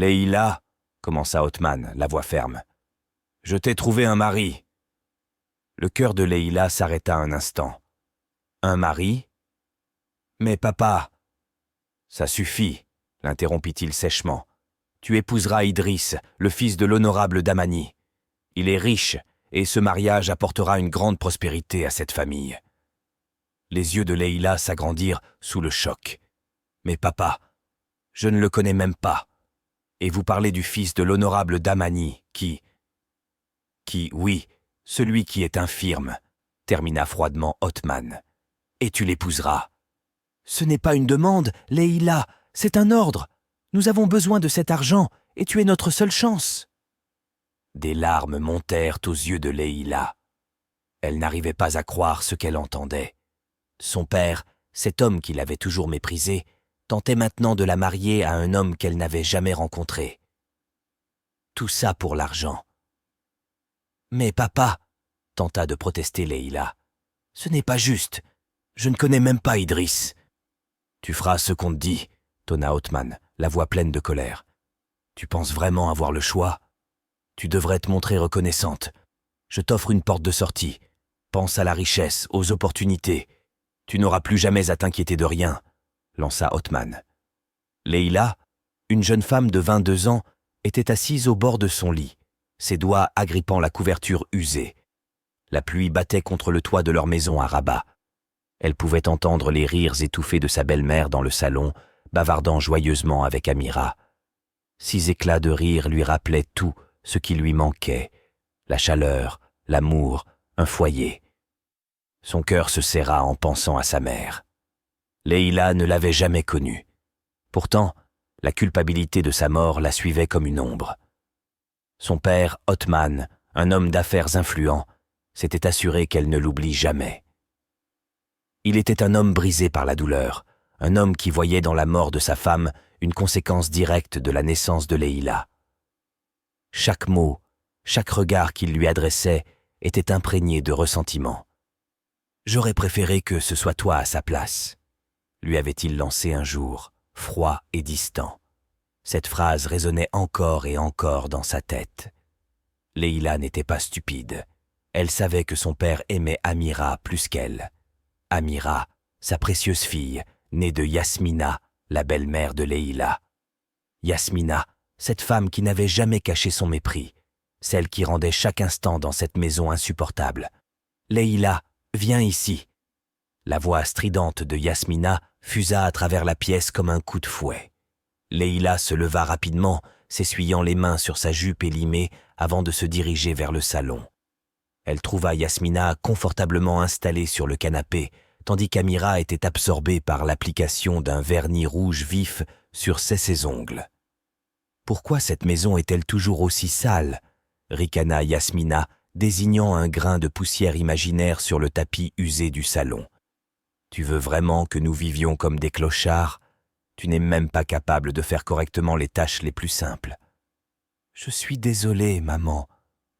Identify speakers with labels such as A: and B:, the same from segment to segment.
A: Leïla, commença Othman, la voix ferme. Je t'ai trouvé un mari. Le cœur de Leïla s'arrêta un instant. Un mari? Mais papa... Ça suffit, l'interrompit-il sèchement. Tu épouseras Idriss, le fils de l'honorable Damani. Il est riche, et ce mariage apportera une grande prospérité à cette famille. Les yeux de Leïla s'agrandirent sous le choc. Mais papa, je ne le connais même pas. Et vous parlez du fils de l'honorable Damani, qui, oui, celui qui est infirme, termina froidement Othman. Et tu l'épouseras. Ce n'est pas une demande, Leïla, c'est un ordre. Nous avons besoin de cet argent, et tu es notre seule chance. Des larmes montèrent aux yeux de Leïla. Elle n'arrivait pas à croire ce qu'elle entendait. Son père, cet homme qui l'avait toujours méprisée, tentait maintenant de la marier à un homme qu'elle n'avait jamais rencontré. Tout ça pour l'argent. Mais papa, tenta de protester Leïla, ce n'est pas juste. Je ne connais même pas Idriss. Tu feras ce qu'on te dit, tonna Othman, la voix pleine de colère. Tu penses vraiment avoir le choix? Tu devrais te montrer reconnaissante. Je t'offre une porte de sortie. Pense à la richesse, aux opportunités. Tu n'auras plus jamais à t'inquiéter de rien, lança Othman. Leïla, une jeune femme de 22 ans, était assise au bord de son lit, ses doigts agrippant la couverture usée. La pluie battait contre le toit de leur maison à Rabat. Elle pouvait entendre les rires étouffés de sa belle-mère dans le salon, bavardant joyeusement avec Amira. 6 éclats de rire lui rappelaient tout ce qui lui manquait, la chaleur, l'amour, un foyer. Son cœur se serra en pensant à sa mère. Leïla ne l'avait jamais connue. Pourtant, la culpabilité de sa mort la suivait comme une ombre. Son père, Othman, un homme d'affaires influent, s'était assuré qu'elle ne l'oublie jamais. Il était un homme brisé par la douleur, un homme qui voyait dans la mort de sa femme une conséquence directe de la naissance de Leïla. Chaque mot, chaque regard qu'il lui adressait était imprégné de ressentiment. « J'aurais préféré que ce soit toi à sa place », lui avait-il lancé un jour, froid et distant. Cette phrase résonnait encore et encore dans sa tête. Leïla n'était pas stupide. Elle savait que son père aimait Amira plus qu'elle. Amira, sa précieuse fille, née de Yasmina, la belle-mère de Leïla. Yasmina, cette femme qui n'avait jamais caché son mépris, celle qui rendait chaque instant dans cette maison insupportable. « Leïla, viens ici !» La voix stridente de Yasmina fusa à travers la pièce comme un coup de fouet. Leïla se leva rapidement, s'essuyant les mains sur sa jupe élimée avant de se diriger vers le salon. Elle trouva Yasmina confortablement installée sur le canapé, tandis qu'Amira était absorbée par l'application d'un vernis rouge vif sur ses ongles. « Pourquoi cette maison est-elle toujours aussi sale ?» ricana Yasmina, désignant un grain de poussière imaginaire sur le tapis usé du salon. « Tu veux vraiment que nous vivions comme des clochards? Tu n'es même pas capable de faire correctement les tâches les plus simples. »« Je suis désolée, maman, »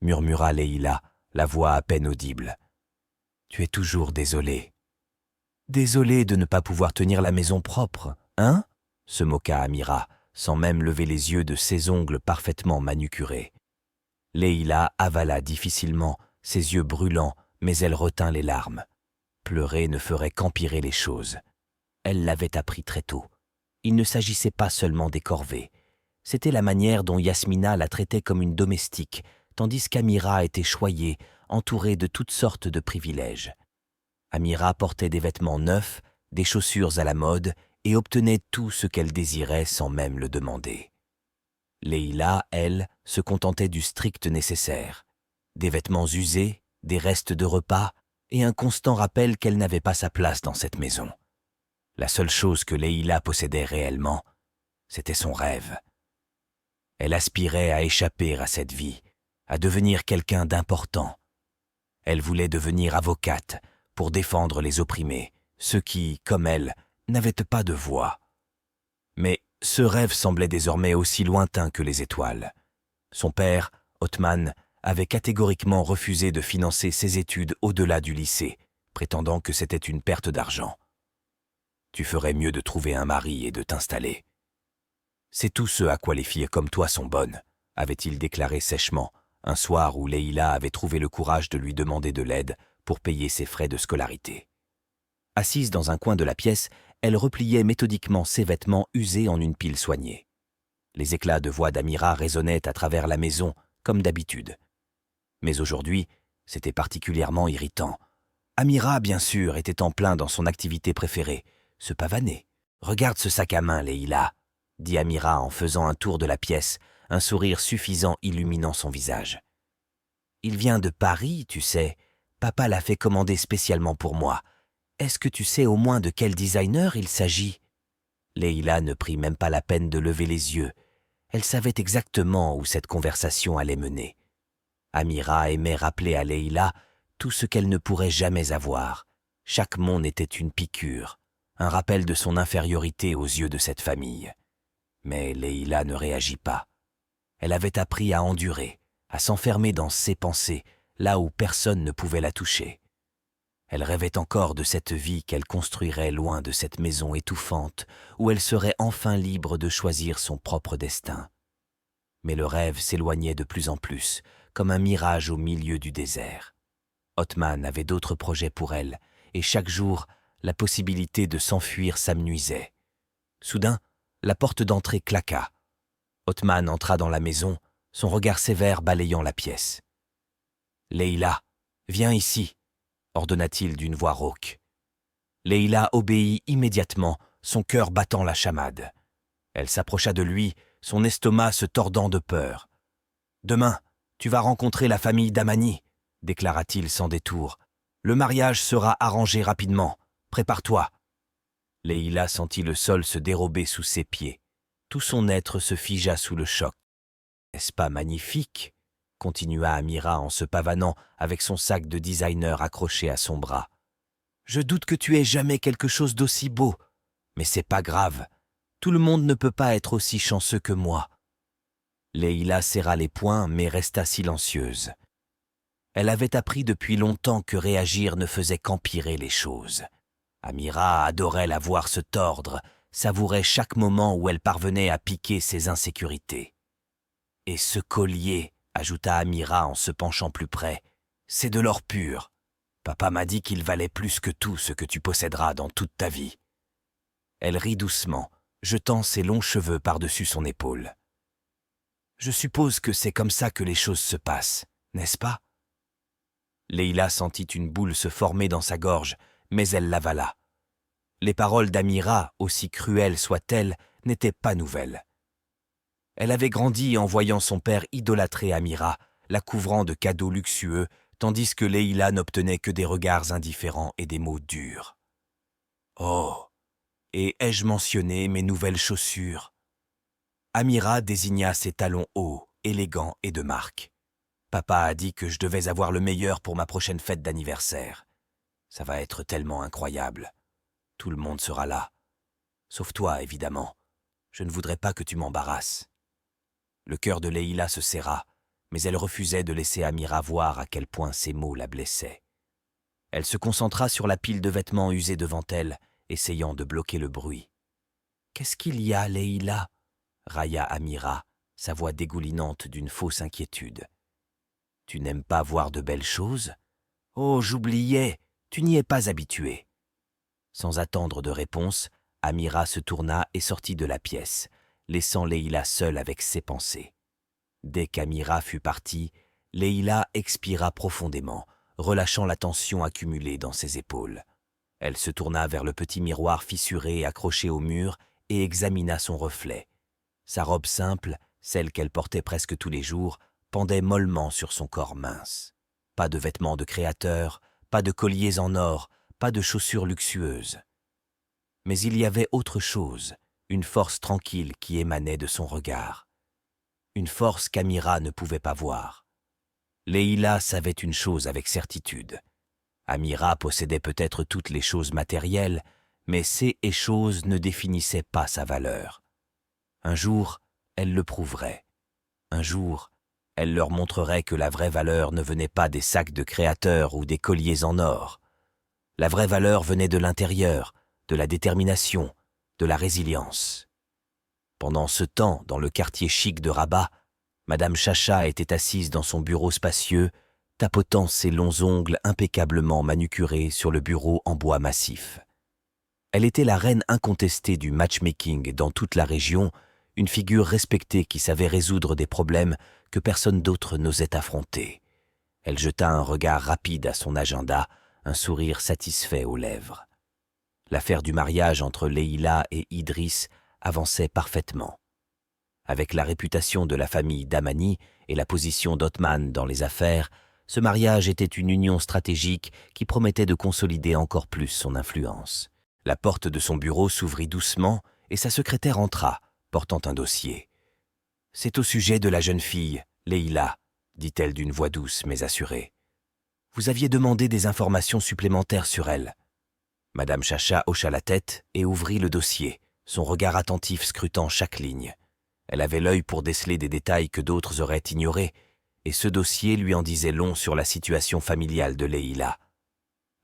A: murmura Leïla, la voix à peine audible. « Tu es toujours désolée. »« Désolée de ne pas pouvoir tenir la maison propre, hein ?» se moqua Amira, sans même lever les yeux de ses ongles parfaitement manucurés. Leïla avala difficilement, ses yeux brûlants, mais elle retint les larmes. Pleurer ne ferait qu'empirer les choses. Elle l'avait appris très tôt. Il ne s'agissait pas seulement des corvées. C'était la manière dont Yasmina la traitait comme une domestique, tandis qu'Amira était choyée, entourée de toutes sortes de privilèges. Amira portait des vêtements neufs, des chaussures à la mode et obtenait tout ce qu'elle désirait sans même le demander. Leïla, elle, se contentait du strict nécessaire. Des vêtements usés, des restes de repas et un constant rappel qu'elle n'avait pas sa place dans cette maison. La seule chose que Leïla possédait réellement, c'était son rêve. Elle aspirait à échapper à cette vie, à devenir quelqu'un d'important. Elle voulait devenir avocate pour défendre les opprimés, ceux qui, comme elle, n'avaient pas de voix. Mais ce rêve semblait désormais aussi lointain que les étoiles. Son père, Othman, avait catégoriquement refusé de financer ses études au-delà du lycée, prétendant que c'était une perte d'argent. « Tu ferais mieux de trouver un mari et de t'installer. » C'est tout ce à quoi les filles comme toi sont bonnes, avait-il déclaré sèchement, un soir où Leïla avait trouvé le courage de lui demander de l'aide pour payer ses frais de scolarité. Assise dans un coin de la pièce, elle repliait méthodiquement ses vêtements usés en une pile soignée. Les éclats de voix d'Amira résonnaient à travers la maison, comme d'habitude. Mais aujourd'hui, c'était particulièrement irritant. Amira, bien sûr, était en plein dans son activité préférée, se pavaner. « Regarde ce sac à main, Leïla », dit Amira en faisant un tour de la pièce, un sourire suffisant illuminant son visage. « Il vient de Paris, tu sais. Papa l'a fait commander spécialement pour moi. Est-ce que tu sais au moins de quel designer il s'agit ?» Leïla ne prit même pas la peine de lever les yeux. Elle savait exactement où cette conversation allait mener. Amira aimait rappeler à Leïla tout ce qu'elle ne pourrait jamais avoir. Chaque mot n'était une piqûre, un rappel de son infériorité aux yeux de cette famille. Mais Leïla ne réagit pas. Elle avait appris à endurer, à s'enfermer dans ses pensées, là où personne ne pouvait la toucher. Elle rêvait encore de cette vie qu'elle construirait loin de cette maison étouffante, où elle serait enfin libre de choisir son propre destin. Mais le rêve s'éloignait de plus en plus, comme un mirage au milieu du désert. Othman avait d'autres projets pour elle, et chaque jour, la possibilité de s'enfuir s'amenuisait. Soudain, la porte d'entrée claqua. Othman entra dans la maison, son regard sévère balayant la pièce. « Leïla, viens ici !» ordonna-t-il d'une voix rauque. Leïla obéit immédiatement, son cœur battant la chamade. Elle s'approcha de lui, son estomac se tordant de peur. « Demain, tu vas rencontrer la famille d'Amani, » déclara-t-il sans détour. « Le mariage sera arrangé rapidement. Prépare-toi. » Leïla sentit le sol se dérober sous ses pieds. Tout son être se figea sous le choc. « N'est-ce pas magnifique ?» continua Amira en se pavanant avec son sac de designer accroché à son bras. « Je doute que tu aies jamais quelque chose d'aussi beau. Mais c'est pas grave. Tout le monde ne peut pas être aussi chanceux que moi. » Leïla serra les poings mais resta silencieuse. Elle avait appris depuis longtemps que réagir ne faisait qu'empirer les choses. Amira adorait la voir se tordre, savourait chaque moment où elle parvenait à piquer ses insécurités. « Et ce collier, » ajouta Amira en se penchant plus près, « c'est de l'or pur. Papa m'a dit qu'il valait plus que tout ce que tu posséderas dans toute ta vie. » Elle rit doucement, jetant ses longs cheveux par-dessus son épaule. « Je suppose que c'est comme ça que les choses se passent, n'est-ce pas ?» Leïla sentit une boule se former dans sa gorge, mais elle l'avala. Les paroles d'Amira, aussi cruelles soient-elles, n'étaient pas nouvelles. Elle avait grandi en voyant son père idolâtrer Amira, la couvrant de cadeaux luxueux, tandis que Leïla n'obtenait que des regards indifférents et des mots durs. « Oh, et ai-je mentionné mes nouvelles chaussures ?» Amira désigna ses talons hauts, élégants et de marque. « Papa a dit que je devais avoir le meilleur pour ma prochaine fête d'anniversaire. Ça va être tellement incroyable. Tout le monde sera là. Sauf toi, évidemment. Je ne voudrais pas que tu m'embarrasses. » Le cœur de Leïla se serra, mais elle refusait de laisser Amira voir à quel point ces mots la blessaient. Elle se concentra sur la pile de vêtements usés devant elle, essayant de bloquer le bruit. « Qu'est-ce qu'il y a, Leïla » railla Amira, sa voix dégoulinante d'une fausse inquiétude. « Tu n'aimes pas voir de belles choses ? Oh, j'oubliais, tu n'y es pas habituée. » Sans attendre de réponse, Amira se tourna et sortit de la pièce, laissant Leïla seule avec ses pensées. Dès qu'Amira fut partie, Leïla expira profondément, relâchant la tension accumulée dans ses épaules. Elle se tourna vers le petit miroir fissuré accroché au mur et examina son reflet. Sa robe simple, celle qu'elle portait presque tous les jours, pendait mollement sur son corps mince. Pas de vêtements de créateur, pas de colliers en or, pas de chaussures luxueuses. Mais il y avait autre chose, une force tranquille qui émanait de son regard. Une force qu'Amira ne pouvait pas voir. Leïla savait une chose avec certitude. Amira possédait peut-être toutes les choses matérielles, mais ces et choses ne définissaient pas sa valeur. Un jour, elle le prouverait. Un jour, elle leur montrerait que la vraie valeur ne venait pas des sacs de créateurs ou des colliers en or. La vraie valeur venait de l'intérieur, de la détermination, de la résilience. Pendant ce temps, dans le quartier chic de Rabat, Madame Chacha était assise dans son bureau spacieux, tapotant ses longs ongles impeccablement manucurés sur le bureau en bois massif. Elle était la reine incontestée du matchmaking dans toute la région, une figure respectée qui savait résoudre des problèmes que personne d'autre n'osait affronter. Elle jeta un regard rapide à son agenda, un sourire satisfait aux lèvres. L'affaire du mariage entre Leïla et Idriss avançait parfaitement. Avec la réputation de la famille Damani et la position d'Othman dans les affaires, ce mariage était une union stratégique qui promettait de consolider encore plus son influence. La porte de son bureau s'ouvrit doucement et sa secrétaire entra, portant un dossier. « C'est au sujet de la jeune fille, Leïla, » dit-elle d'une voix douce mais assurée. « Vous aviez demandé des informations supplémentaires sur elle. » Madame Chacha hocha la tête et ouvrit le dossier, son regard attentif scrutant chaque ligne. Elle avait l'œil pour déceler des détails que d'autres auraient ignorés, et ce dossier lui en disait long sur la situation familiale de Leïla.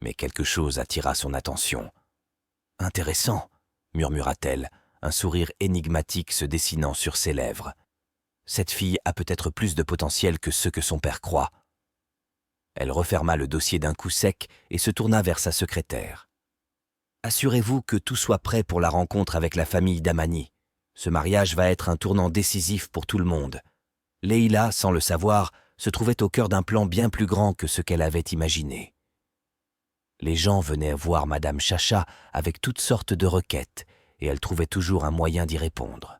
A: Mais quelque chose attira son attention. « Intéressant », murmura-t-elle, un sourire énigmatique se dessinant sur ses lèvres. « Cette fille a peut-être plus de potentiel que ce que son père croit. » Elle referma le dossier d'un coup sec et se tourna vers sa secrétaire. « Assurez-vous que tout soit prêt pour la rencontre avec la famille Damani. Ce mariage va être un tournant décisif pour tout le monde. » Leïla, sans le savoir, se trouvait au cœur d'un plan bien plus grand que ce qu'elle avait imaginé. Les gens venaient voir Madame Chacha avec toutes sortes de requêtes, et elle trouvait toujours un moyen d'y répondre.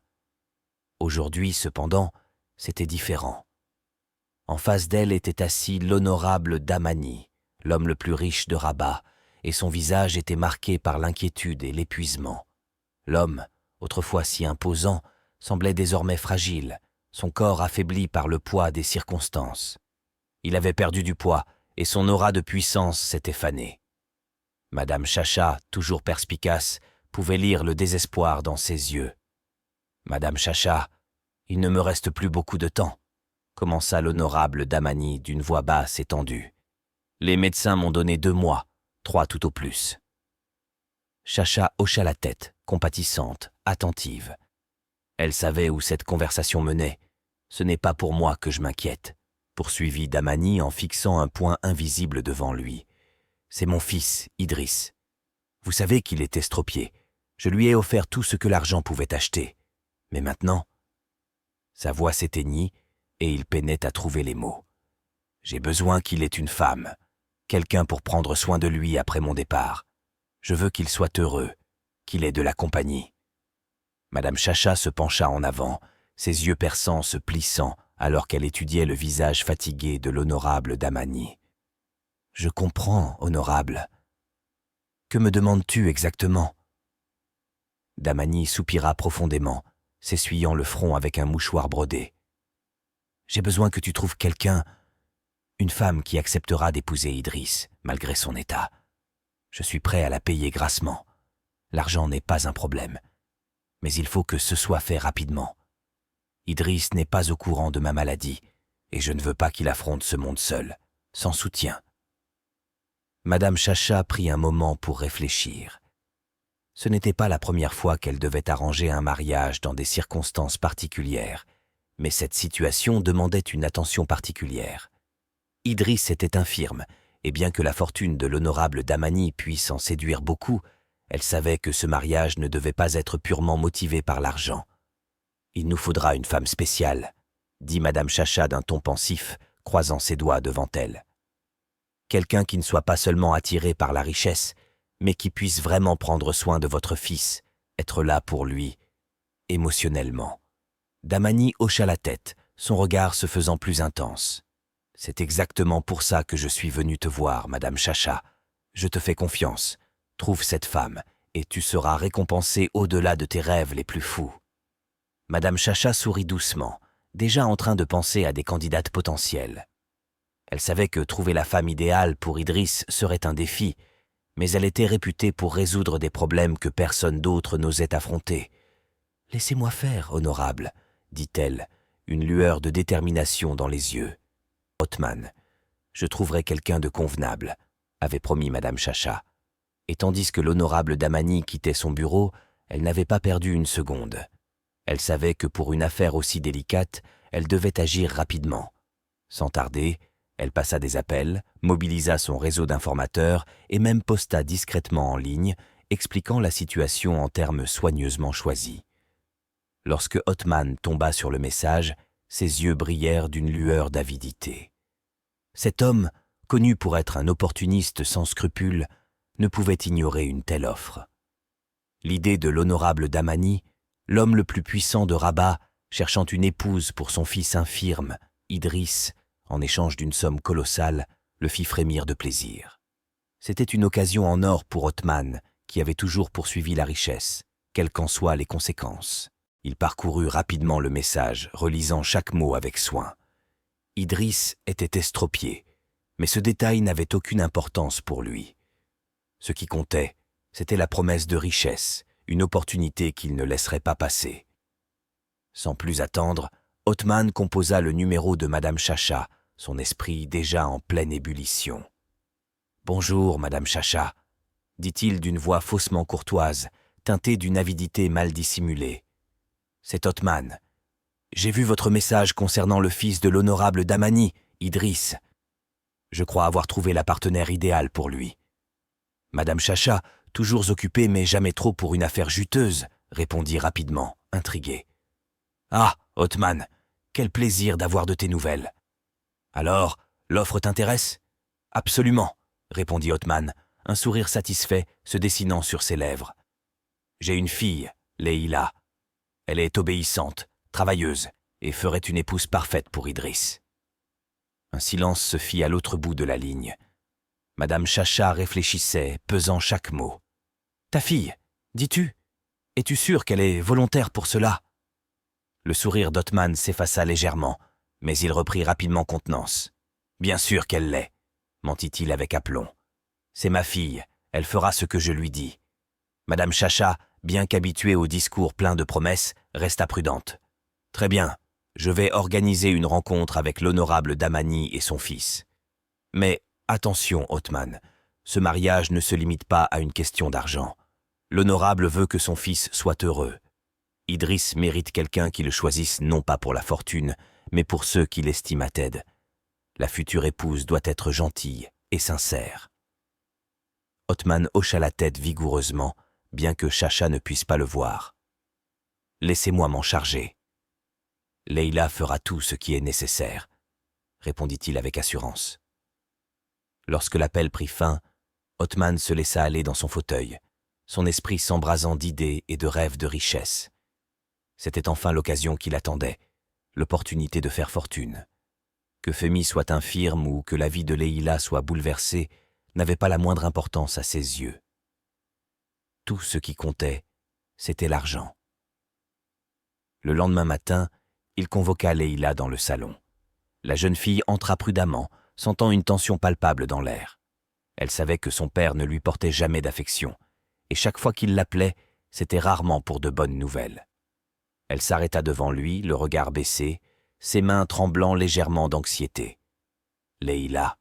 A: Aujourd'hui, cependant, c'était différent. En face d'elle était assis l'honorable Damani, l'homme le plus riche de Rabat, et son visage était marqué par l'inquiétude et l'épuisement. L'homme, autrefois si imposant, semblait désormais fragile, son corps affaibli par le poids des circonstances. Il avait perdu du poids, et son aura de puissance s'était fanée. Madame Chacha, toujours perspicace, pouvait lire le désespoir dans ses yeux. « Madame Chacha, il ne me reste plus beaucoup de temps, » commença l'honorable Damani d'une voix basse et tendue. « Les médecins m'ont donné 2 mois, 3 tout au plus. » Chacha hocha la tête, compatissante, attentive. Elle savait où cette conversation menait. « Ce n'est pas pour moi que je m'inquiète, » poursuivit Damani en fixant un point invisible devant lui. « C'est mon fils, Idriss. Vous savez qu'il est estropié. Je lui ai offert tout ce que l'argent pouvait acheter. Mais maintenant... » Sa voix s'éteignit et il peinait à trouver les mots. « J'ai besoin qu'il ait une femme, quelqu'un pour prendre soin de lui après mon départ. Je veux qu'il soit heureux, qu'il ait de la compagnie. » Madame Chacha se pencha en avant, ses yeux perçants se plissant alors qu'elle étudiait le visage fatigué de l'honorable Damani. « Je comprends, honorable. Que me demandes-tu exactement ?» Damani soupira profondément, s'essuyant le front avec un mouchoir brodé. « J'ai besoin que tu trouves quelqu'un, une femme qui acceptera d'épouser Idriss, malgré son état. Je suis prêt à la payer grassement. L'argent n'est pas un problème. Mais il faut que ce soit fait rapidement. Idriss n'est pas au courant de ma maladie, et je ne veux pas qu'il affronte ce monde seul, sans soutien. » Madame Chacha prit un moment pour réfléchir. Ce n'était pas la première fois qu'elle devait arranger un mariage dans des circonstances particulières, mais cette situation demandait une attention particulière. Idriss était infirme, et bien que la fortune de l'honorable Damani puisse en séduire beaucoup, elle savait que ce mariage ne devait pas être purement motivé par l'argent. « Il nous faudra une femme spéciale, » dit Madame Chacha d'un ton pensif, croisant ses doigts devant elle. « Quelqu'un qui ne soit pas seulement attiré par la richesse, mais qui puisse vraiment prendre soin de votre fils, être là pour lui, émotionnellement. » Damani hocha la tête, son regard se faisant plus intense. « C'est exactement pour ça que je suis venu te voir, Madame Chacha. Je te fais confiance. Trouve cette femme, et tu seras récompensée au-delà de tes rêves les plus fous. » Madame Chacha sourit doucement, déjà en train de penser à des candidates potentielles. Elle savait que trouver la femme idéale pour Idriss serait un défi, mais elle était réputée pour résoudre des problèmes que personne d'autre n'osait affronter. « Laissez-moi faire, honorable, » dit-elle, une lueur de détermination dans les yeux. « Othman, je trouverai quelqu'un de convenable, » avait promis Madame Chacha. Et tandis que l'honorable Damani quittait son bureau, elle n'avait pas perdu une seconde. Elle savait que pour une affaire aussi délicate, elle devait agir rapidement. Sans tarder, elle passa des appels, mobilisa son réseau d'informateurs et même posta discrètement en ligne, expliquant la situation en termes soigneusement choisis. Lorsque Othman tomba sur le message, ses yeux brillèrent d'une lueur d'avidité. Cet homme, connu pour être un opportuniste sans scrupules, ne pouvait ignorer une telle offre. L'idée de l'honorable Damani, l'homme le plus puissant de Rabat, cherchant une épouse pour son fils infirme, Idriss, en échange d'une somme colossale, le fit frémir de plaisir. C'était une occasion en or pour Othman, qui avait toujours poursuivi la richesse, quelles qu'en soient les conséquences. Il parcourut rapidement le message, relisant chaque mot avec soin. Idriss était estropié, mais ce détail n'avait aucune importance pour lui. Ce qui comptait, c'était la promesse de richesse, une opportunité qu'il ne laisserait pas passer. Sans plus attendre, Othman composa le numéro de Madame Chacha, son esprit déjà en pleine ébullition. « Bonjour, Madame Chacha », dit-il d'une voix faussement courtoise, teintée d'une avidité mal dissimulée. « C'est Othman. J'ai vu votre message concernant le fils de l'honorable Damani, Idriss. Je crois avoir trouvé la partenaire idéale pour lui. » Madame Chacha, toujours occupée mais jamais trop pour une affaire juteuse, répondit rapidement, intriguée. « Ah, Othman, quel plaisir d'avoir de tes nouvelles. Alors, l'offre t'intéresse ? » « Absolument, » répondit Othman, un sourire satisfait se dessinant sur ses lèvres. « J'ai une fille, Leïla. Elle est obéissante, travailleuse, et ferait une épouse parfaite pour Idriss. » Un silence se fit à l'autre bout de la ligne. Madame Chacha réfléchissait, pesant chaque mot. « Ta fille, dis-tu ? Es-tu sûr qu'elle est volontaire pour cela ?» Le sourire d'Othman s'effaça légèrement, mais il reprit rapidement contenance. « Bien sûr qu'elle l'est, » mentit-il avec aplomb. « C'est ma fille, elle fera ce que je lui dis. » Madame Chacha, bien qu'habituée aux discours pleins de promesses, resta prudente. « Très bien, je vais organiser une rencontre avec l'honorable Damani et son fils. Mais attention, Othman, ce mariage ne se limite pas à une question d'argent. L'honorable veut que son fils soit heureux. Idriss mérite quelqu'un qui le choisisse non pas pour la fortune, mais pour ceux qui l'estiment à Ted. La future épouse doit être gentille et sincère. » Othman hocha la tête vigoureusement, bien que Chacha ne puisse pas le voir. « Laissez-moi m'en charger. »« Leïla fera tout ce qui est nécessaire, » répondit-il avec assurance. Lorsque l'appel prit fin, Othman se laissa aller dans son fauteuil, son esprit s'embrasant d'idées et de rêves de richesse. C'était enfin l'occasion qu'il attendait, l'opportunité de faire fortune. Que Femi soit infirme ou que la vie de Leïla soit bouleversée n'avait pas la moindre importance à ses yeux. Tout ce qui comptait, c'était l'argent. Le lendemain matin, il convoqua Leïla dans le salon. La jeune fille entra prudemment, sentant une tension palpable dans l'air. Elle savait que son père ne lui portait jamais d'affection, et chaque fois qu'il l'appelait, c'était rarement pour de bonnes nouvelles. Elle s'arrêta devant lui, le regard baissé, ses mains tremblant légèrement d'anxiété. « Leïla, »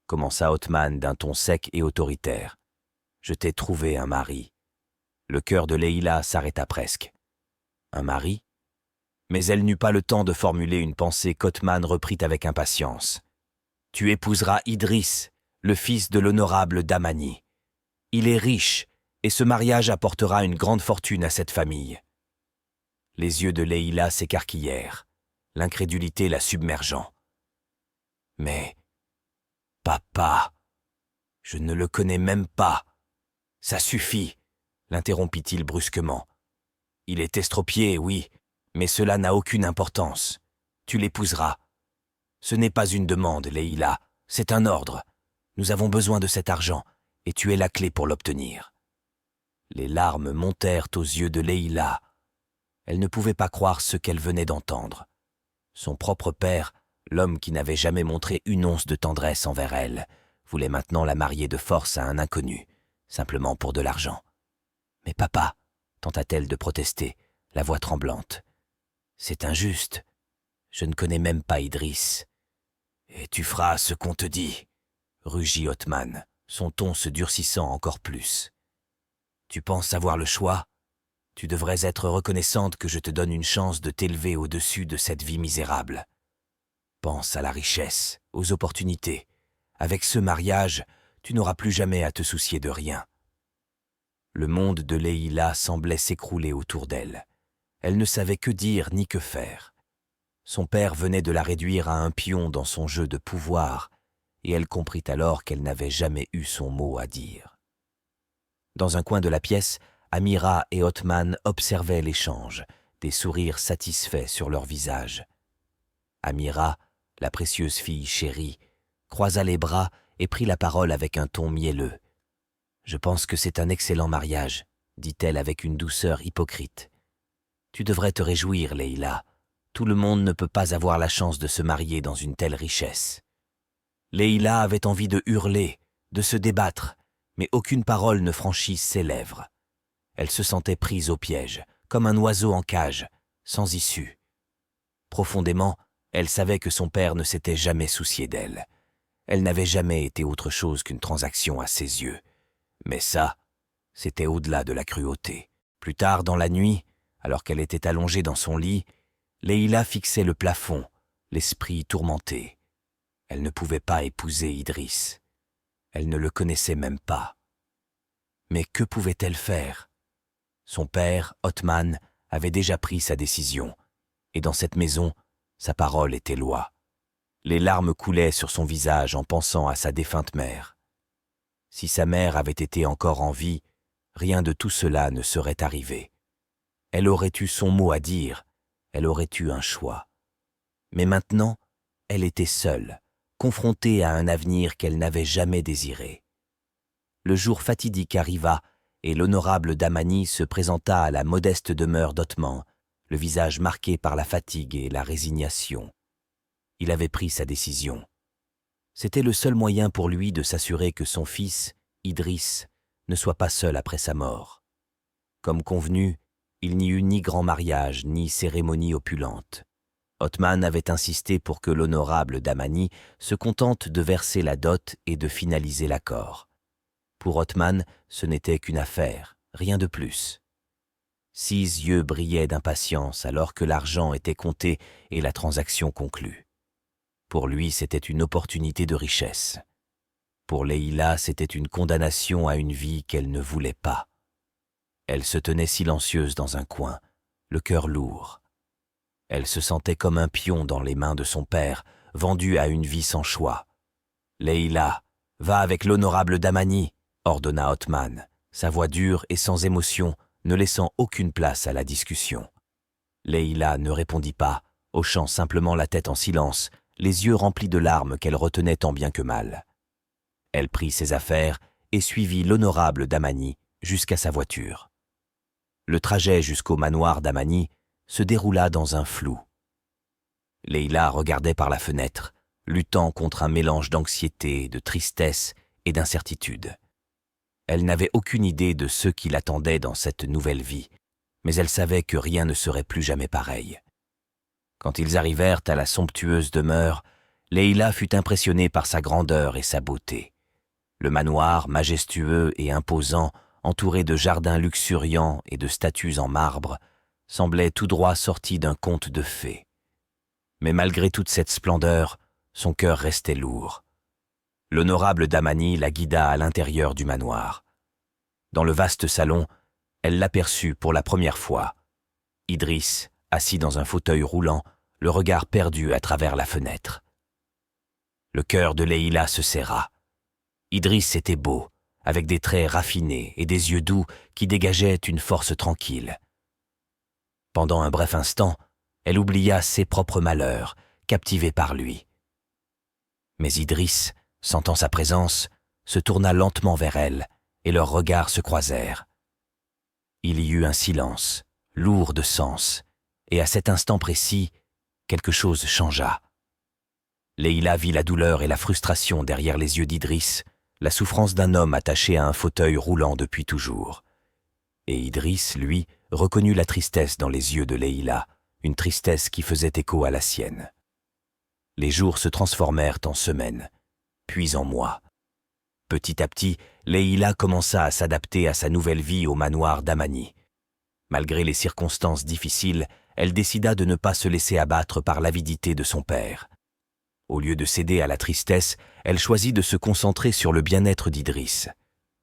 A: commença Othman d'un ton sec et autoritaire, « je t'ai trouvé un mari. » Le cœur de Leïla s'arrêta presque. « Un mari ?» Mais elle n'eut pas le temps de formuler une pensée qu'Othman reprit avec impatience. « Tu épouseras Idriss, le fils de l'honorable Damani. Il est riche, et ce mariage apportera une grande fortune à cette famille. » Les yeux de Leïla s'écarquillèrent, l'incrédulité la submergeant. « Mais, papa, je ne le connais même pas. Ça suffit, » l'interrompit-il brusquement. « Il est estropié, oui, mais cela n'a aucune importance. Tu l'épouseras. Ce n'est pas une demande, Leïla, c'est un ordre. Nous avons besoin de cet argent, et tu es la clé pour l'obtenir. » Les larmes montèrent aux yeux de Leïla. Elle ne pouvait pas croire ce qu'elle venait d'entendre. Son propre père, l'homme qui n'avait jamais montré une once de tendresse envers elle, voulait maintenant la marier de force à un inconnu, simplement pour de l'argent. « Mais papa, » tenta-t-elle de protester, la voix tremblante, « c'est injuste. Je ne connais même pas Idriss. »« Et tu feras ce qu'on te dit, » rugit Othman, son ton se durcissant encore plus. « Tu penses avoir le choix ? Tu devrais être reconnaissante que je te donne une chance de t'élever au-dessus de cette vie misérable. Pense à la richesse, aux opportunités. Avec ce mariage, tu n'auras plus jamais à te soucier de rien. » Le monde de Leïla semblait s'écrouler autour d'elle. Elle ne savait que dire ni que faire. Son père venait de la réduire à un pion dans son jeu de pouvoir, et elle comprit alors qu'elle n'avait jamais eu son mot à dire. Dans un coin de la pièce, Amira et Othman observaient l'échange, des sourires satisfaits sur leurs visages. Amira, la précieuse fille chérie, croisa les bras et prit la parole avec un ton mielleux. « Je pense que c'est un excellent mariage, » dit-elle avec une douceur hypocrite. « Tu devrais te réjouir, Leïla. Tout le monde ne peut pas avoir la chance de se marier dans une telle richesse. » Leïla avait envie de hurler, de se débattre, mais aucune parole ne franchit ses lèvres. Elle se sentait prise au piège, comme un oiseau en cage, sans issue. Profondément, elle savait que son père ne s'était jamais soucié d'elle. Elle n'avait jamais été autre chose qu'une transaction à ses yeux. Mais ça, c'était au-delà de la cruauté. Plus tard dans la nuit, alors qu'elle était allongée dans son lit, Leïla fixait le plafond, l'esprit tourmenté. Elle ne pouvait pas épouser Idriss. Elle ne le connaissait même pas. Mais que pouvait-elle faire? Son père, Othman, avait déjà pris sa décision, et dans cette maison, sa parole était loi. Les larmes coulaient sur son visage en pensant à sa défunte mère. Si sa mère avait été encore en vie, rien de tout cela ne serait arrivé. Elle aurait eu son mot à dire, elle aurait eu un choix. Mais maintenant, elle était seule, confrontée à un avenir qu'elle n'avait jamais désiré. Le jour fatidique arriva, et l'honorable Damani se présenta à la modeste demeure d'Othman, le visage marqué par la fatigue et la résignation. Il avait pris sa décision. C'était le seul moyen pour lui de s'assurer que son fils, Idriss, ne soit pas seul après sa mort. Comme convenu, il n'y eut ni grand mariage, ni cérémonie opulente. Othman avait insisté pour que l'honorable Damani se contente de verser la dot et de finaliser l'accord. Pour Othman, ce n'était qu'une affaire, rien de plus. 6 yeux brillaient d'impatience alors que l'argent était compté et la transaction conclue. Pour lui, c'était une opportunité de richesse. Pour Leïla, c'était une condamnation à une vie qu'elle ne voulait pas. Elle se tenait silencieuse dans un coin, le cœur lourd. Elle se sentait comme un pion dans les mains de son père, vendu à une vie sans choix. « Leïla, va avec l'honorable Damani !» ordonna Othman, sa voix dure et sans émotion, ne laissant aucune place à la discussion. Leïla ne répondit pas, hochant simplement la tête en silence, les yeux remplis de larmes qu'elle retenait tant bien que mal. Elle prit ses affaires et suivit l'honorable Damani jusqu'à sa voiture. Le trajet jusqu'au manoir Damani se déroula dans un flou. Leïla regardait par la fenêtre, luttant contre un mélange d'anxiété, de tristesse et d'incertitude. Elle n'avait aucune idée de ce qui l'attendait dans cette nouvelle vie, mais elle savait que rien ne serait plus jamais pareil. Quand ils arrivèrent à la somptueuse demeure, Leïla fut impressionnée par sa grandeur et sa beauté. Le manoir, majestueux et imposant, entouré de jardins luxuriants et de statues en marbre, semblait tout droit sorti d'un conte de fées. Mais malgré toute cette splendeur, son cœur restait lourd. L'honorable Damani la guida à l'intérieur du manoir. Dans le vaste salon, elle l'aperçut pour la première fois. Idriss, assis dans un fauteuil roulant, le regard perdu à travers la fenêtre. Le cœur de Leïla se serra. Idriss était beau, avec des traits raffinés et des yeux doux qui dégageaient une force tranquille. Pendant un bref instant, elle oublia ses propres malheurs, captivée par lui. Mais Idriss, sentant sa présence, se tourna lentement vers elle, et leurs regards se croisèrent. Il y eut un silence, lourd de sens, et à cet instant précis, quelque chose changea. Leïla vit la douleur et la frustration derrière les yeux d'Idriss, la souffrance d'un homme attaché à un fauteuil roulant depuis toujours. Et Idriss, lui, reconnut la tristesse dans les yeux de Leïla, une tristesse qui faisait écho à la sienne. Les jours se transformèrent en semaines, puis en mois. Petit à petit, Leïla commença à s'adapter à sa nouvelle vie au manoir Damani. Malgré les circonstances difficiles, elle décida de ne pas se laisser abattre par l'avidité de son père. Au lieu de céder à la tristesse, elle choisit de se concentrer sur le bien-être d'Idriss.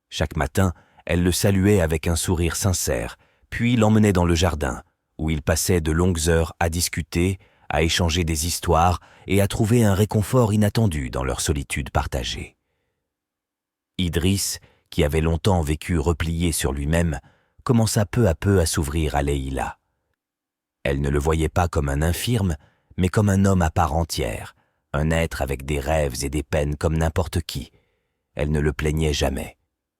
A: Chaque matin, elle le saluait avec un sourire sincère, puis l'emmenait dans le jardin, où ils passaient de longues heures à discuter, à échanger des histoires et à trouver un réconfort inattendu dans leur solitude partagée. Idriss, qui avait longtemps vécu replié sur lui-même, commença peu à peu à s'ouvrir à Leïla. Elle ne le voyait pas comme un infirme, mais comme un homme à part entière, un être avec des rêves et des peines comme n'importe qui. Elle ne le plaignait jamais.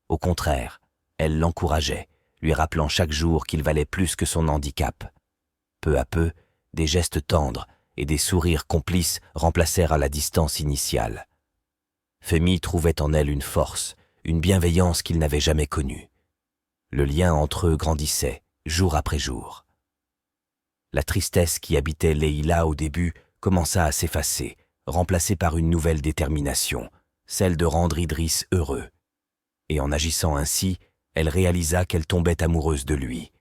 A: Au contraire, elle l'encourageait, lui rappelant chaque jour qu'il valait plus que son handicap. Peu à peu, des gestes tendres et des sourires complices remplacèrent la distance initiale. Femi trouvait en elle une force, une bienveillance qu'il n'avait jamais connue. Le lien entre eux grandissait, jour après jour. La tristesse qui habitait Leïla au début commença à s'effacer, remplacée par une nouvelle détermination, celle de rendre Idriss heureux. Et en agissant ainsi, elle réalisa qu'elle tombait amoureuse de lui.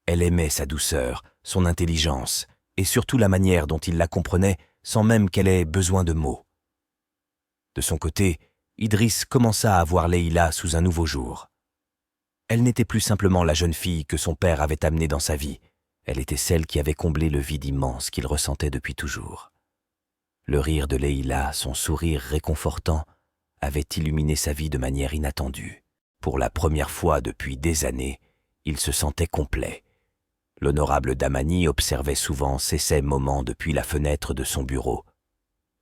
A: Elle aimait sa douceur, son intelligence, et surtout la manière dont il la comprenait sans même qu'elle ait besoin de mots. De son côté, Idriss commença à voir Leïla sous un nouveau jour. Elle n'était plus simplement la jeune fille que son père avait amenée dans sa vie, elle était celle qui avait comblé le vide immense qu'il ressentait depuis toujours. Le rire de Leïla, son sourire réconfortant, avait illuminé sa vie de manière inattendue. Pour la première fois depuis des années, il se sentait complet. L'honorable Damani observait souvent ces moments depuis la fenêtre de son bureau.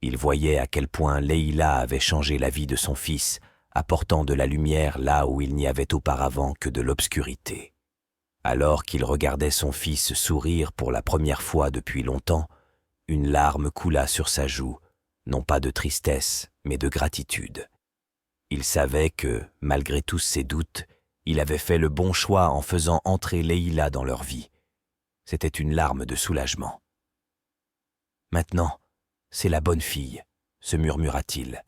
A: Il voyait à quel point Leïla avait changé la vie de son fils, apportant de la lumière là où il n'y avait auparavant que de l'obscurité. Alors qu'il regardait son fils sourire pour la première fois depuis longtemps, une larme coula sur sa joue, non pas de tristesse, mais de gratitude. Il savait que, malgré tous ses doutes, il avait fait le bon choix en faisant entrer Leïla dans leur vie. C'était une larme de soulagement. Maintenant, c'est la bonne fille, se murmura-t-il.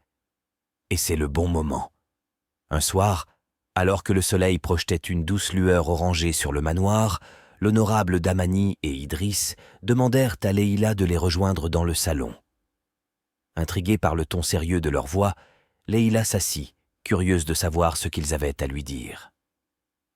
A: Et c'est le bon moment. Un soir, alors que le soleil projetait une douce lueur orangée sur le manoir, l'honorable Damani et Idriss demandèrent à Leïla de les rejoindre dans le salon. Intriguée par le ton sérieux de leur voix, Leïla s'assit, curieuse de savoir ce qu'ils avaient à lui dire.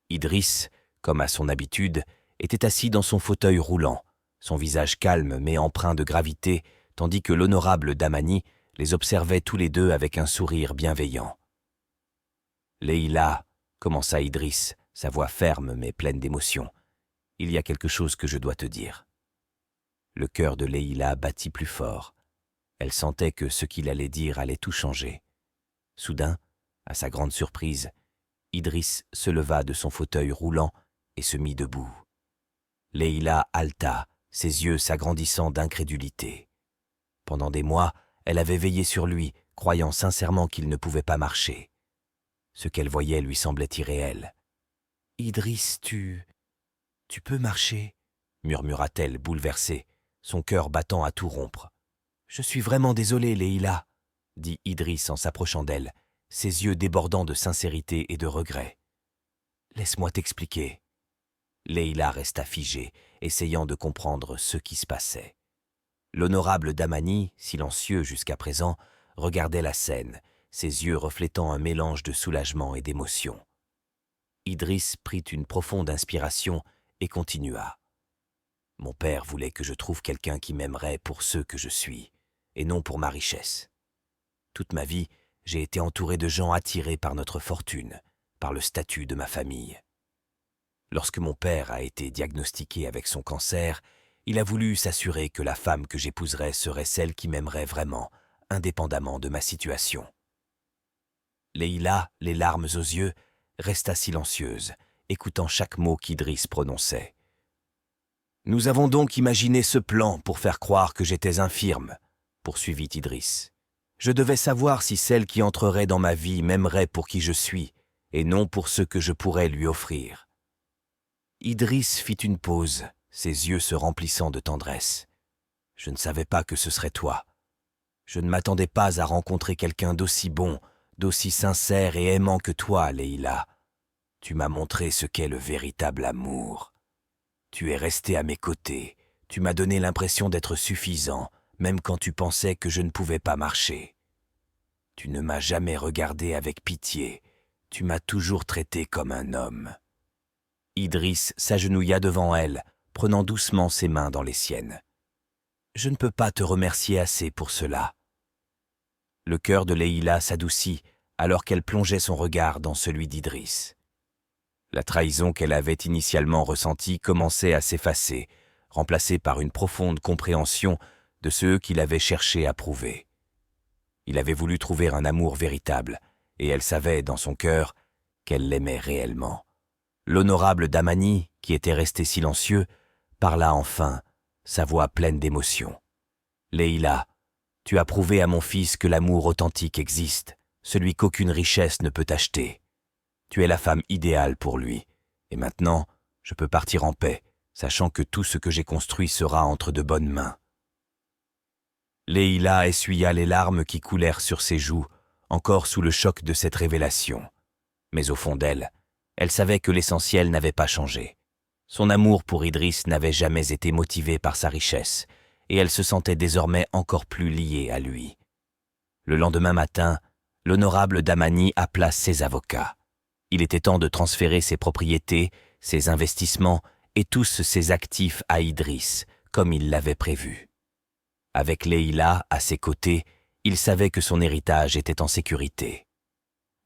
A: Idriss, comme à son habitude, était assis dans son fauteuil roulant, son visage calme mais empreint de gravité, tandis que l'honorable Damani les observait tous les deux avec un sourire bienveillant. « Leïla, » commença Idriss, sa voix ferme mais pleine d'émotion, « il y a quelque chose que je dois te dire. » Le cœur de Leïla battit plus fort. Elle sentait que ce qu'il allait dire allait tout changer. Soudain, à sa grande surprise, Idriss se leva de son fauteuil roulant et se mit debout. Leïla haleta, ses yeux s'agrandissant d'incrédulité. Pendant des mois, elle avait veillé sur lui, croyant sincèrement qu'il ne pouvait pas marcher. Ce qu'elle voyait lui semblait irréel. « Idriss, tu peux marcher ?» murmura-t-elle bouleversée, son cœur battant à tout rompre. « Je suis vraiment désolé, Leïla, » dit Idriss en s'approchant d'elle, ses yeux débordant de sincérité et de regret. « Laisse-moi t'expliquer. » Leïla resta figée, essayant de comprendre ce qui se passait. L'honorable Damani, silencieux jusqu'à présent, regardait la scène, ses yeux reflétant un mélange de soulagement et d'émotion. Idriss prit une profonde inspiration et continua. « Mon père voulait que je trouve quelqu'un qui m'aimerait pour ce que je suis, et non pour ma richesse. Toute ma vie, j'ai été entouré de gens attirés par notre fortune, par le statut de ma famille. Lorsque mon père a été diagnostiqué avec son cancer, il a voulu s'assurer que la femme que j'épouserais serait celle qui m'aimerait vraiment, indépendamment de ma situation. » Leïla, les larmes aux yeux, resta silencieuse, écoutant chaque mot qu'Idriss prononçait. « Nous avons donc imaginé ce plan pour faire croire que j'étais infirme, » poursuivit Idriss. « Je devais savoir si celle qui entrerait dans ma vie m'aimerait pour qui je suis, et non pour ce que je pourrais lui offrir. » Idriss fit une pause, ses yeux se remplissant de tendresse. « Je ne savais pas que ce serait toi. Je ne m'attendais pas à rencontrer quelqu'un d'aussi bon, d'aussi sincère et aimant que toi, Leïla. Tu m'as montré ce qu'est le véritable amour. » Tu es resté à mes côtés. Tu m'as donné l'impression d'être suffisant, même quand tu pensais que je ne pouvais pas marcher. Tu ne m'as jamais regardé avec pitié. Tu m'as toujours traité comme un homme. » Idriss s'agenouilla devant elle, prenant doucement ses mains dans les siennes. « Je ne peux pas te remercier assez pour cela. » Le cœur de Leïla s'adoucit alors qu'elle plongeait son regard dans celui d'Idriss. La trahison qu'elle avait initialement ressentie commençait à s'effacer, remplacée par une profonde compréhension de ce qu'il avait cherché à prouver. Il avait voulu trouver un amour véritable, et elle savait dans son cœur qu'elle l'aimait réellement. L'honorable Damani, qui était resté silencieux, parla enfin, sa voix pleine d'émotion. « Leïla, tu as prouvé à mon fils que l'amour authentique existe, celui qu'aucune richesse ne peut acheter. Tu es la femme idéale pour lui, et maintenant, je peux partir en paix, sachant que tout ce que j'ai construit sera entre de bonnes mains. » Leïla essuya les larmes qui coulèrent sur ses joues, encore sous le choc de cette révélation. Mais au fond d'elle, elle savait que l'essentiel n'avait pas changé. Son amour pour Idriss n'avait jamais été motivé par sa richesse, et elle se sentait désormais encore plus liée à lui. Le lendemain matin, l'honorable Damani appela ses avocats. Il était temps de transférer ses propriétés, ses investissements et tous ses actifs à Idriss, comme il l'avait prévu. Avec Leïla à ses côtés, il savait que son héritage était en sécurité.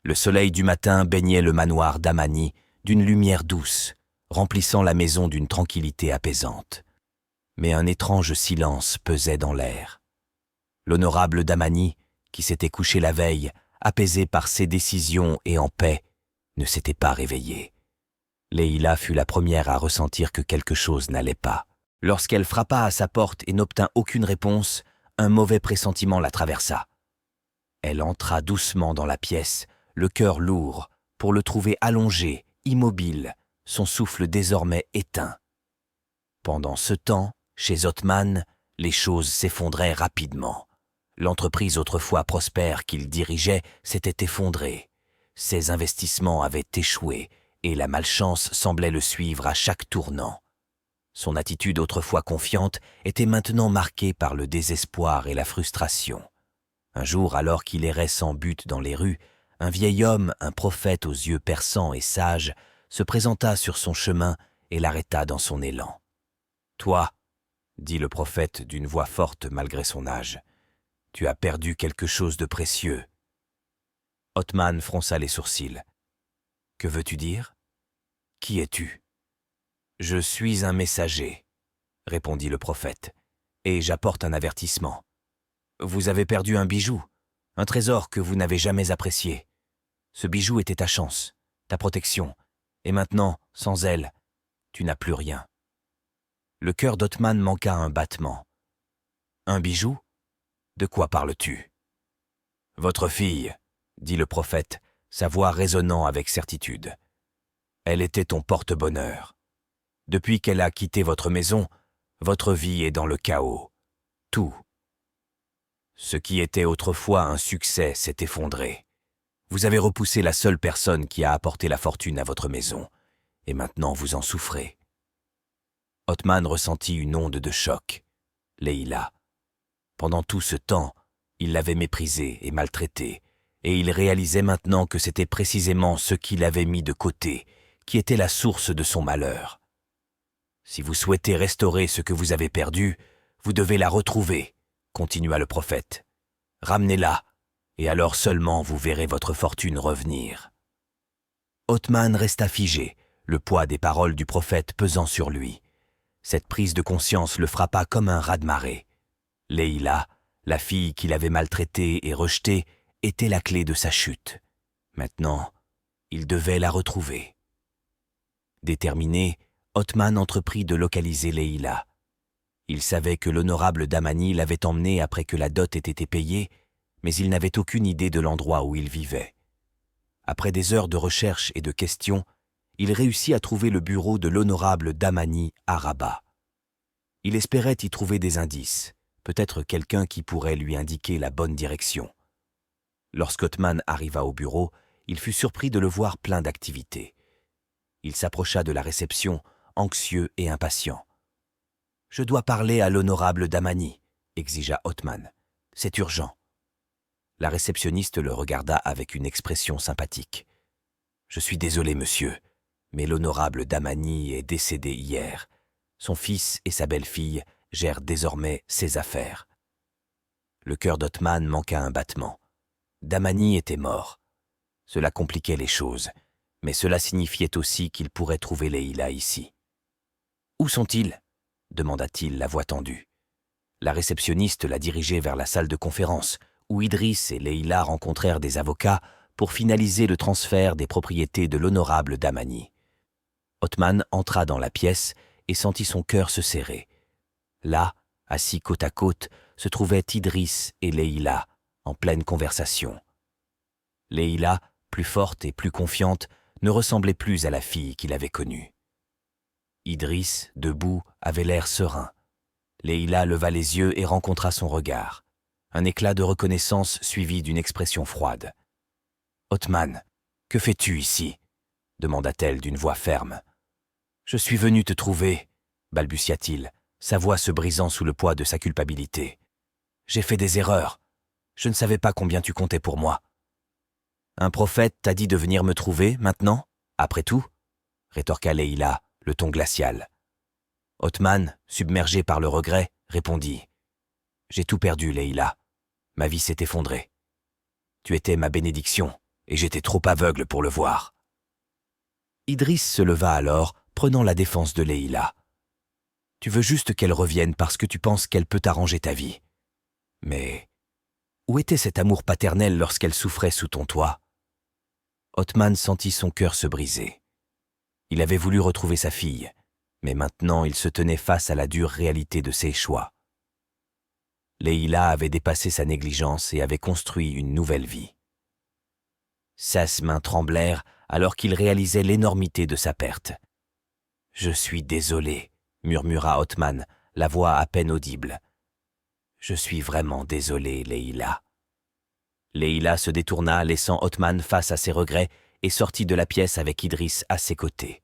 A: Le soleil du matin baignait le manoir Damani d'une lumière douce, remplissant la maison d'une tranquillité apaisante. Mais un étrange silence pesait dans l'air. L'honorable Damani, qui s'était couché la veille, apaisé par ses décisions et en paix, ne s'était pas réveillé. Leïla fut la première à ressentir que quelque chose n'allait pas. Lorsqu'elle frappa à sa porte et n'obtint aucune réponse, un mauvais pressentiment la traversa. Elle entra doucement dans la pièce, le cœur lourd, pour le trouver allongé, immobile, son souffle désormais éteint. Pendant ce temps, chez Othman, les choses s'effondraient rapidement. L'entreprise autrefois prospère qu'il dirigeait s'était effondrée. Ses investissements avaient échoué et la malchance semblait le suivre à chaque tournant. Son attitude autrefois confiante était maintenant marquée par le désespoir et la frustration. Un jour, alors qu'il errait sans but dans les rues, un vieil homme, un prophète aux yeux perçants et sages, se présenta sur son chemin et l'arrêta dans son élan. « Toi, » dit le prophète d'une voix forte malgré son âge, « tu as perdu quelque chose de précieux. » Othman fronça les sourcils. « Que veux-tu dire ? Qui es-tu ? » « Je suis un messager, » répondit le prophète, « et j'apporte un avertissement. Vous avez perdu un bijou, un trésor que vous n'avez jamais apprécié. Ce bijou était ta chance, ta protection, et maintenant, sans elle, tu n'as plus rien. » Le cœur d'Othman manqua un battement. « Un bijou ? De quoi parles-tu ? » « Votre fille, » dit le prophète, sa voix résonnant avec certitude. « Elle était ton porte-bonheur. Depuis qu'elle a quitté votre maison, votre vie est dans le chaos. Tout. Ce qui était autrefois un succès s'est effondré. Vous avez repoussé la seule personne qui a apporté la fortune à votre maison, et maintenant vous en souffrez. » Othman ressentit une onde de choc. Leïla. Pendant tout ce temps, il l'avait méprisée et maltraitée, et il réalisait maintenant que c'était précisément ce qu'il avait mis de côté, qui était la source de son malheur. Si vous souhaitez restaurer ce que vous avez perdu, vous devez la retrouver, continua le prophète. Ramenez-la, et alors seulement vous verrez votre fortune revenir. Othman resta figé, le poids des paroles du prophète pesant sur lui. Cette prise de conscience le frappa comme un raz-de-marée. Leïla, la fille qu'il avait maltraitée et rejetée, était la clé de sa chute. Maintenant, il devait la retrouver. Déterminé, Othman entreprit de localiser Leïla. Il savait que l'honorable Damani l'avait emmenée après que la dot ait été payée, mais il n'avait aucune idée de l'endroit où il vivait. Après des heures de recherche et de questions, il réussit à trouver le bureau de l'honorable Damani à Rabat. Il espérait y trouver des indices, peut-être quelqu'un qui pourrait lui indiquer la bonne direction. Lorsqu'Othman arriva au bureau, il fut surpris de le voir plein d'activités. Il s'approcha de la réception, anxieux et impatient. « Je dois parler à l'honorable Damani, » exigea Othman. « C'est urgent. » La réceptionniste le regarda avec une expression sympathique. « Je suis désolé, monsieur, mais l'honorable Damani est décédé hier. Son fils et sa belle-fille gèrent désormais ses affaires. » Le cœur d'Othman manqua un battement. Damani était mort. Cela compliquait les choses, mais cela signifiait aussi qu'il pourrait trouver Leïla ici. « Où sont-ils » demanda-t-il, la voix tendue. La réceptionniste la dirigeait vers la salle de conférence, où Idriss et Leïla rencontrèrent des avocats pour finaliser le transfert des propriétés de l'honorable Damani. Othman entra dans la pièce et sentit son cœur se serrer. Là, assis côte à côte, se trouvaient Idriss et Leïla, en pleine conversation. Leïla, plus forte et plus confiante, ne ressemblait plus à la fille qu'il avait connue. Idriss, debout, avait l'air serein. Leïla leva les yeux et rencontra son regard. Un éclat de reconnaissance suivi d'une expression froide. « Othman, que fais-tu ici » demanda-t-elle d'une voix ferme. « Je suis venu te trouver » balbutia-t-il, sa voix se brisant sous le poids de sa culpabilité. « J'ai fait des erreurs. Je ne savais pas combien tu comptais pour moi. »« Un prophète t'a dit de venir me trouver, maintenant, après tout ?» rétorqua Leïla, le ton glacial. Othman, submergé par le regret, répondit « J'ai tout perdu, Leïla. Ma vie s'est effondrée. Tu étais ma bénédiction, et j'étais trop aveugle pour le voir. » Idriss se leva alors, prenant la défense de Leïla. « Tu veux juste qu'elle revienne parce que tu penses qu'elle peut arranger ta vie. Mais où était cet amour paternel lorsqu'elle souffrait sous ton toit ?» Othman sentit son cœur se briser. Il avait voulu retrouver sa fille, mais maintenant il se tenait face à la dure réalité de ses choix. Leïla avait dépassé sa négligence et avait construit une nouvelle vie. Ses mains tremblèrent alors qu'il réalisait l'énormité de sa perte. « Je suis désolé » murmura Othman, la voix à peine audible. « Je suis vraiment désolé, Leïla. » Leïla se détourna, laissant Othman face à ses regrets, et sortit de la pièce avec Idriss à ses côtés.